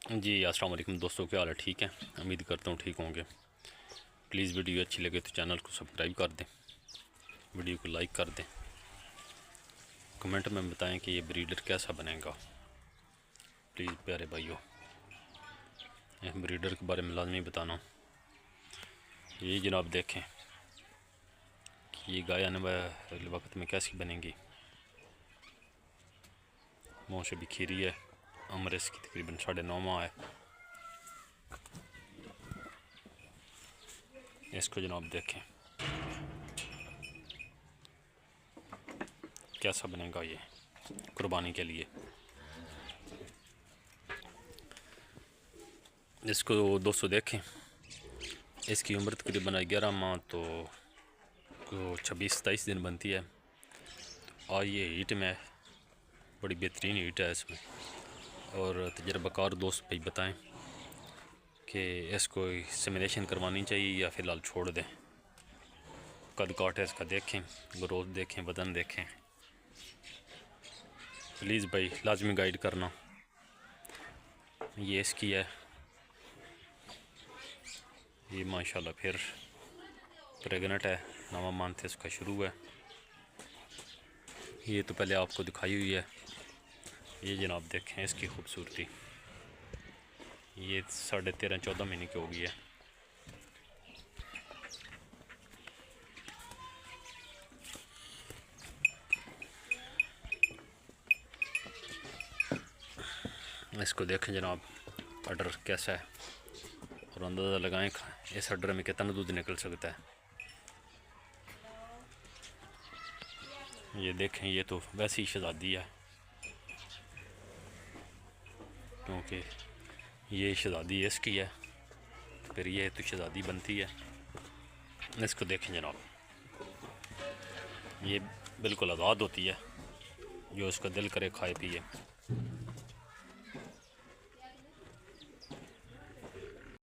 जी अस्सलाम वालेकुम दोस्तों, क्या हाल है? ठीक है, उम्मीद करता हूँ ठीक होंगे। प्लीज़ वीडियो अच्छी लगे तो चैनल को सब्सक्राइब कर दें, वीडियो को लाइक कर दें, कमेंट में बताएं कि ये ब्रीडर कैसा बनेगा। प्लीज़ प्यारे भाइयों, इस ब्रीडर के बारे में लाजमी बताना। ये जनाब देखें कि ये गाय आने वाले वक्त में कैसी बनेगी। मुँह से भी खीरी है, उम्र इसकी तकरीबन 9.5 माह है। इसको जनाब देखें कैसा बनेगा ये कुर्बानी के लिए। इसको दोस्तों देखें, इसकी उम्र तकरीबन 11 माह तो 26-27 दिन बनती है। और ये हीट में है, बड़ी बेहतरीन हीट है इसमें। और तजर्बाकार दोस्त भाई बताएं कि इसको सिमुलेशन करवानी चाहिए या फ़िलहाल छोड़ दें। कद काट है इसका देखें, ग्रोथ देखें, वज़न देखें। प्लीज़ भाई लाजमी गाइड करना। ये इसकी है, ये माशाल्लाह फिर प्रेगनेंट है, 9वां मंथ इसका शुरू है। ये तो पहले आपको दिखाई हुई है। ये जनाब देखें इसकी खूबसूरती, ये 13.5-14 महीने की हो गई है। इसको देखें जनाब, अडर कैसा है और अंदाज़ा लगाएं इस अडर में कितना दूध निकल सकता है। ये देखें, ये तो वैसी ही शहज़ादी है, क्योंकि ये शहज़ादी इसकी है, फिर ये तो शहज़ादी बनती है। इसको देखें जनाब, ये बिल्कुल आज़ाद होती है, जो उसका दिल करे खाए पिए।